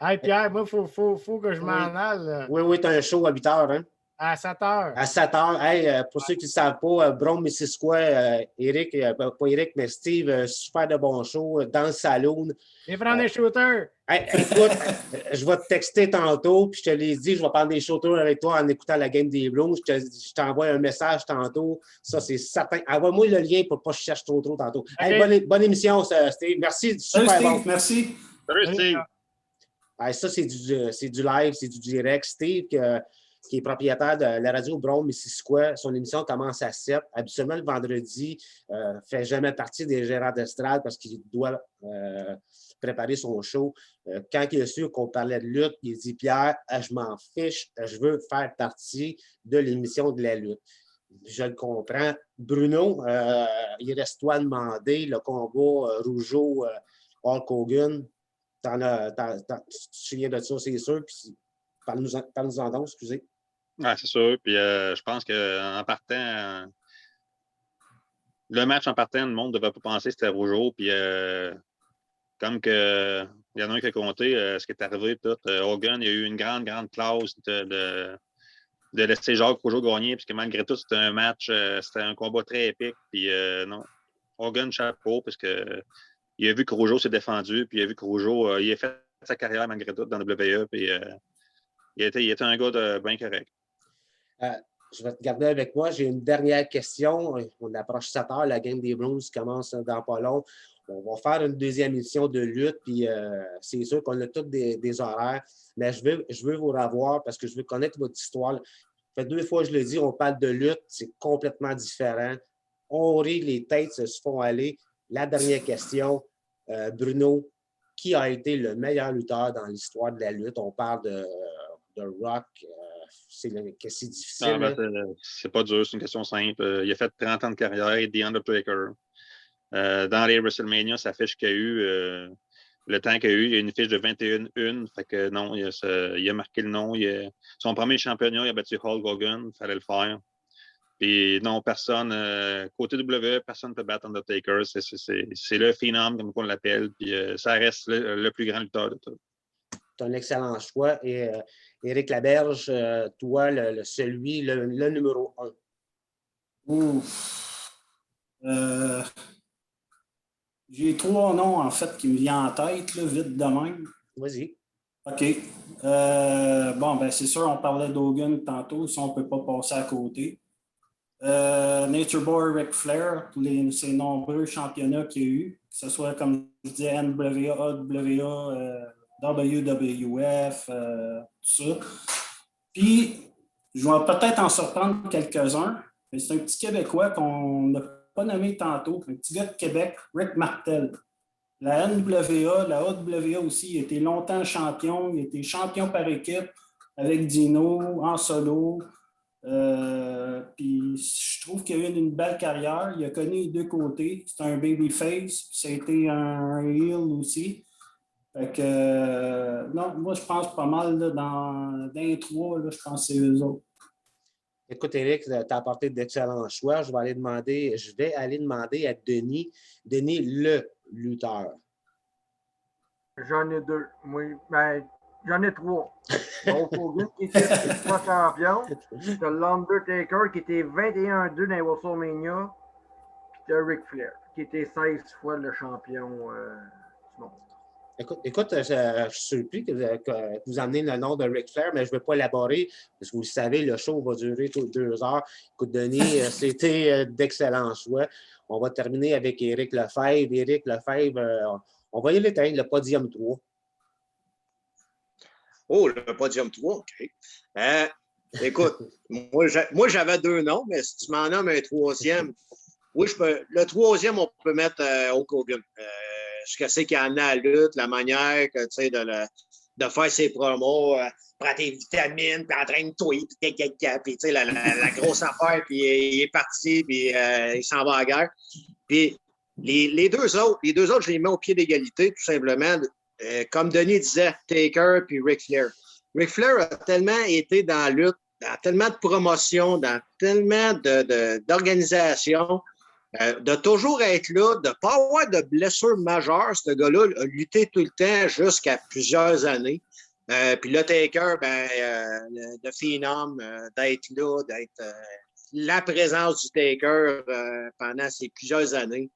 Hey, Pierre, moi, il faut que je m'en aille. Oui, tu as un show à 8 heures, hein? À 7 heures. À 7 heures. Hey, pour ceux qui ne savent pas, Brom Missisquoi, Eric, pas Eric, mais Steve, super de bon show dans le saloon. Viens prendre des shooters. Hey, écoute, je vais te texter tantôt, puis je te l'ai dit, je vais prendre des shooters avec toi en écoutant la game des Blues. Je t'envoie un message tantôt. Ça, c'est certain. Envoie-moi le lien pour pas que je cherche trop tantôt. Okay. Hey, bonne émission, Steve. Merci. Super Steve, bon. merci. Salut, Steve. Hey, ça, c'est du live, c'est du direct. Steve, qui est propriétaire de la radio Brom Missisquoi. Son émission commence à 7. Habituellement, le vendredi, ne fait jamais partie des gérants d'estrade parce qu'il doit préparer son show. Quand il a su qu'on parlait de lutte, il dit « Pierre, je m'en fiche, je veux faire partie de l'émission de la lutte. » Je le comprends. Bruno, il reste toi à demander le combat Rougeau Hulk Hogan. Tu te souviens de ça, c'est sûr. Puis parle-nous-en donc, excusez. Ah, c'est sûr. Puis je pense qu'en partant, le match en partant, le monde ne devait pas penser que c'était Rougeau. Puis comme que il y en a un qui a compté ce qui est arrivé, Hogan, il y a eu une grande classe de laisser Jacques Rougeau gagner, puisque malgré tout, c'était un match, c'était un combat très épique. Puis non, Hogan, chapeau, parce que il a vu que Rougeau s'est défendu, puis il a vu que Rougeau, il a fait sa carrière malgré tout dans le WWE, puis il était un gars bien correct. Je vais te garder avec moi. J'ai une dernière question. On approche 7 heures. La game des Blues commence dans pas long. On va faire une deuxième émission de lutte, puis c'est sûr qu'on a tous des horaires, mais je veux vous revoir parce que je veux connaître votre histoire. Ça fait 2 fois que je le dis, on parle de lutte, c'est complètement différent. On rit, les têtes se font aller. La dernière question, Bruno, qui a été le meilleur lutteur dans l'histoire de la lutte? On parle de Rock. C'est difficile. Non, c'est pas dur, c'est une question simple. Il a fait 30 ans de carrière, The Undertaker. Dans les WrestleMania, sa fiche qu'il y a eu, le temps qu'il y a eu, il y a une fiche de 21-1. Fait que non, il a marqué le nom. Son premier championnat, il a battu Hulk Hogan. Il fallait le faire. Puis non, personne, côté WWE, personne ne peut battre Undertaker. C'est le phénomène, comme on l'appelle. Puis ça reste le plus grand lutteur de tout. C'est un excellent choix. Et Éric Laberge, toi, le numéro 1. J'ai 3 noms, en fait, qui me viennent en tête, là, vite de même. Vas-y. OK. C'est sûr, on parlait d'Hogan tantôt, si on ne peut pas passer à côté. Nature Boy Ric Flair, pour ces nombreux championnats qu'il y a eu, que ce soit, comme je disais, NWA, AWA, WWF, tout ça. Puis, je vais peut-être en surprendre quelques-uns, mais c'est un petit Québécois qu'on n'a pas nommé tantôt, un petit gars de Québec, Rick Martel. La NWA, la AWA aussi, il était longtemps champion. Il était champion par équipe avec Dino, en solo. Puis je trouve qu'il a eu une belle carrière. Il a connu les deux côtés. C'est un babyface, puis ça a été un heel aussi. Fait que, non, moi, je pense pas mal là, dans les trois, là, je pense que c'est eux autres. Écoute, Éric, tu as apporté d'excellents choix. Je vais aller demander à Denis. Denis, le lutteur. J'en ai deux. Moi, ben, j'en ai trois. Hulk Hogan qui était 3 champions. T'as l'Undertaker qui était 21-2 dans WrestleMania. Puis t'as Ric Flair qui était 16 fois le champion du monde. Écoute, je suis surpris que vous amenez le nom de Ric Flair, mais je ne vais pas élaborer, parce que vous le savez, le show va durer 2 heures. Écoute, Denis, c'était d'excellents choix. On va terminer avec Éric Lefebvre. Éric Lefebvre, on va y l'éteindre, le podium 3. Oh, le podium 3, OK. Écoute, moi, j'avais 2 noms, mais si tu m'en nommes un troisième, oui, le troisième, on peut mettre Hulk Hogan. Je sais qu'il y en a à la lutte, la manière que, de faire ses promos, prends tes vitamines, puis entraîne-toi, puis la grosse affaire, puis il est parti, puis il s'en va à la guerre. Puis les deux autres, je les mets au pied d'égalité, tout simplement. Comme Denis disait, Taker puis Ric Flair. Ric Flair a tellement été dans la lutte, dans tellement de promotions, dans tellement d'organisations, de toujours être là, de ne pas avoir de blessures majeures. Ce gars-là a lutté tout le temps jusqu'à plusieurs années. Puis le Taker, le phénom, d'être là, d'être la présence du Taker pendant ces plusieurs années,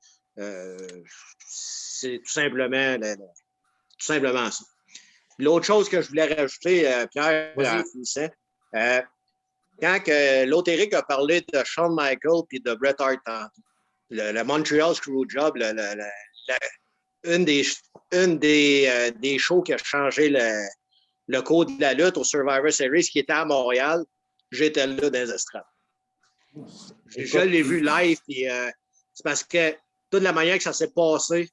c'est tout simplement ça. L'autre chose que je voulais rajouter, Pierre, en finissant, quand l'autre Éric a parlé de Shawn Michaels et de Bret Hart tantôt, le Montreal Screwjob, une des shows qui a changé le cours de la lutte au Survivor Series, qui était à Montréal, j'étais là dans les estrades. Je l'ai vu live, puis c'est parce que toute la manière que ça s'est passé,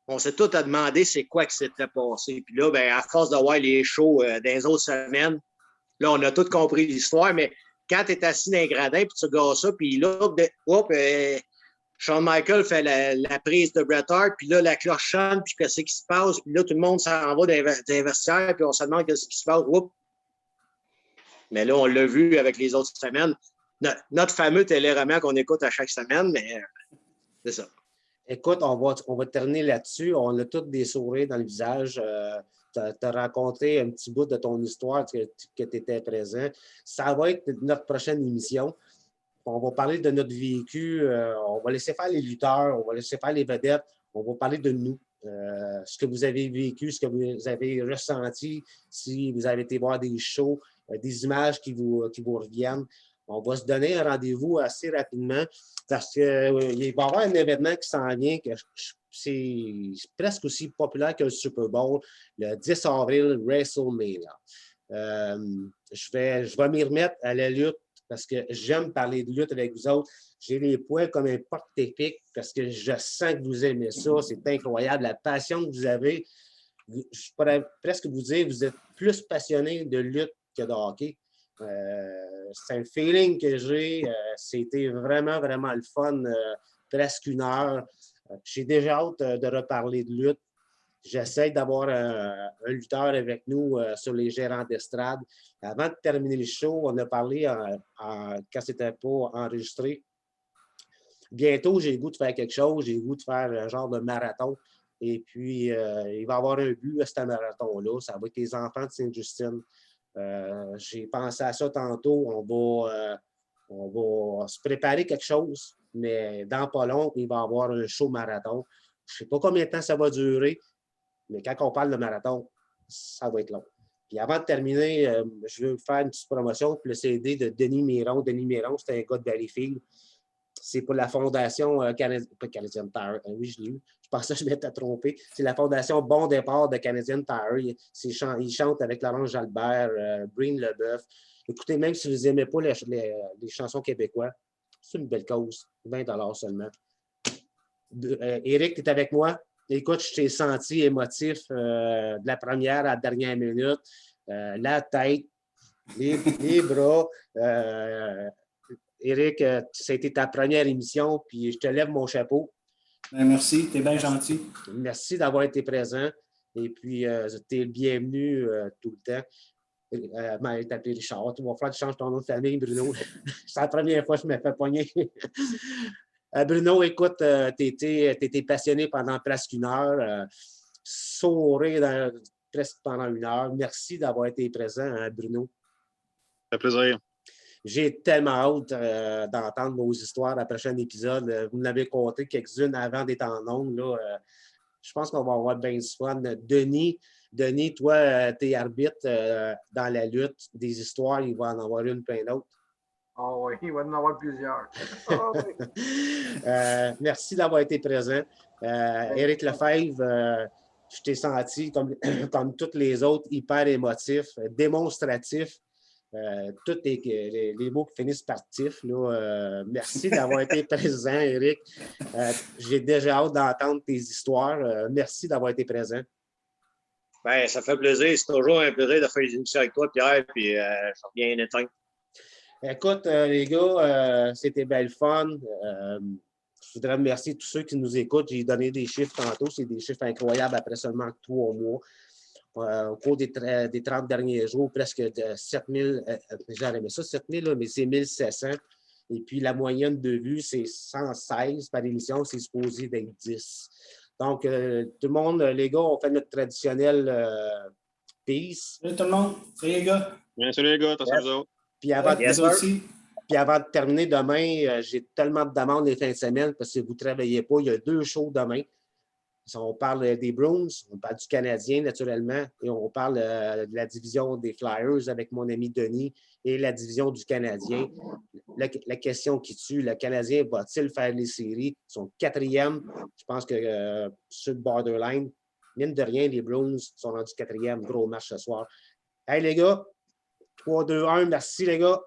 on s'est tous demandé c'est quoi qui s'était passé. Puis là, à force de voir les shows dans les autres semaines, là, on a tous compris l'histoire, mais quand tu es assis dans les gradins, puis tu regardes ça, puis là, Shawn Michaels fait la prise de Bret Hart, puis là, la cloche sonne, puis qu'est-ce qui se passe? Puis là, tout le monde s'en va dans les vestiaires, puis on se demande qu'est-ce qui se passe. Oups. Mais là, on l'a vu avec les autres semaines. Notre fameux téléroman qu'on écoute à chaque semaine, mais c'est ça. Écoute, on va terminer là-dessus. On a tous des sourires dans le visage. Tu as raconté un petit bout de ton histoire que tu étais présent. Ça va être notre prochaine émission. On va parler de notre vécu. On va laisser faire les lutteurs. On va laisser faire les vedettes. On va parler de nous. Ce que vous avez vécu, ce que vous avez ressenti, si vous avez été voir des shows, des images qui vous reviennent. On va se donner un rendez-vous assez rapidement parce qu'il va y avoir un événement qui s'en vient que c'est presque aussi populaire que le Super Bowl, le 10 avril, WrestleMania. Je vais m'y remettre à la lutte parce que j'aime parler de lutte avec vous autres. J'ai les points comme un porte-épic parce que je sens que vous aimez ça. C'est incroyable. La passion que vous avez, je pourrais presque vous dire, vous êtes plus passionné de lutte que de hockey. C'est un feeling que j'ai. C'était vraiment, vraiment le fun. Presque 1 heure. J'ai déjà hâte de reparler de lutte. J'essaie d'avoir un lutteur avec nous sur les gérants d'estrade. Avant de terminer le show, on a parlé quand c'était pas enregistré. Bientôt, j'ai le goût de faire quelque chose. J'ai le goût de faire un genre de marathon. Et puis, il va y avoir un but à ce marathon-là. Ça va être les enfants de Sainte-Justine. J'ai pensé à ça tantôt. On va se préparer quelque chose, mais dans pas long, il va y avoir un show marathon. Je ne sais pas combien de temps ça va durer, mais quand on parle de marathon, ça va être long. Puis avant de terminer, je veux faire une petite promotion pour le CD de Denis Miron. Denis Miron, c'est un gars de Valleyfield. C'est pour la Fondation Canadian Tire. Oui, je l'ai eu. Je pensais que je m'étais trompé. C'est la Fondation Bon Départ de Canadian Tire. Il chante avec Laurent Jalbert, Breen Leboeuf. Écoutez, même si vous n'aimez pas les chansons québécoises, c'est une belle cause. 20 $ seulement. Éric, tu es avec moi? Écoute, je t'ai senti émotif de la première à la dernière minute. La tête, les bras. Éric, ça a été ta première émission, puis je te lève mon chapeau. Ben, merci, tu es bien gentil. Merci d'avoir été présent. Et puis, tu es le bienvenu tout le temps. Elle t'appelé Richard. Tu vas falloir que tu changes ton nom de famille, Bruno. C'est la première fois que je me fais pogner. Bruno, écoute, tu étais passionné pendant presque une heure. Sourire presque pendant une heure. Merci d'avoir été présent, hein, Bruno. Ça fait plaisir. J'ai tellement hâte d'entendre vos histoires à la prochaine épisode. Vous m'avez conté quelques-unes avant d'être en ondes. Je pense qu'on va avoir bien du fun. Denis, toi, tu es arbitre dans la lutte. Des histoires, il va en avoir une, plein d'autres. Ah oui, il va en avoir plusieurs. Oh, oui. Merci d'avoir été présent. Éric Lefebvre, je t'ai senti, comme tous les autres, hyper émotif, démonstratif. Tous les mots qui finissent par tif. Merci d'avoir été présent, Éric. J'ai déjà hâte d'entendre tes histoires. Merci d'avoir été présent. Ben, ça fait plaisir. C'est toujours un plaisir de faire des émissions avec toi, Pierre, puis je suis bien éteint. Écoute, les gars, c'était belle fun. Je voudrais remercier tous ceux qui nous écoutent. J'ai donné des chiffres tantôt. C'est des chiffres incroyables après seulement 3 mois. Au cours des 30 derniers jours, presque 7 000, j'aurais aimé ça, 7 000, mais c'est 1 700. Et puis, la moyenne de vues, c'est 116 par émission. C'est supposé d'être 10. Donc, tout le monde, les gars, on fait notre traditionnel peace. Salut tout le monde. Salut les gars. Bien, salut les gars, attention à vous autres. Puis avant, Puis avant de terminer demain, j'ai tellement de demandes les fins de semaine parce que vous ne travaillez pas. Il y a 2 shows demain. On parle des Bruins, on parle du Canadien naturellement, et on parle de la division des Flyers avec mon ami Denis et la division du Canadien. La question qui tue, le Canadien va-t-il faire les séries? Ils sont 4e. Je pense que sur le borderline, mine de rien, les Bruins sont rendus 4e. Gros match ce soir. Hey les gars, 3-2-1, merci les gars.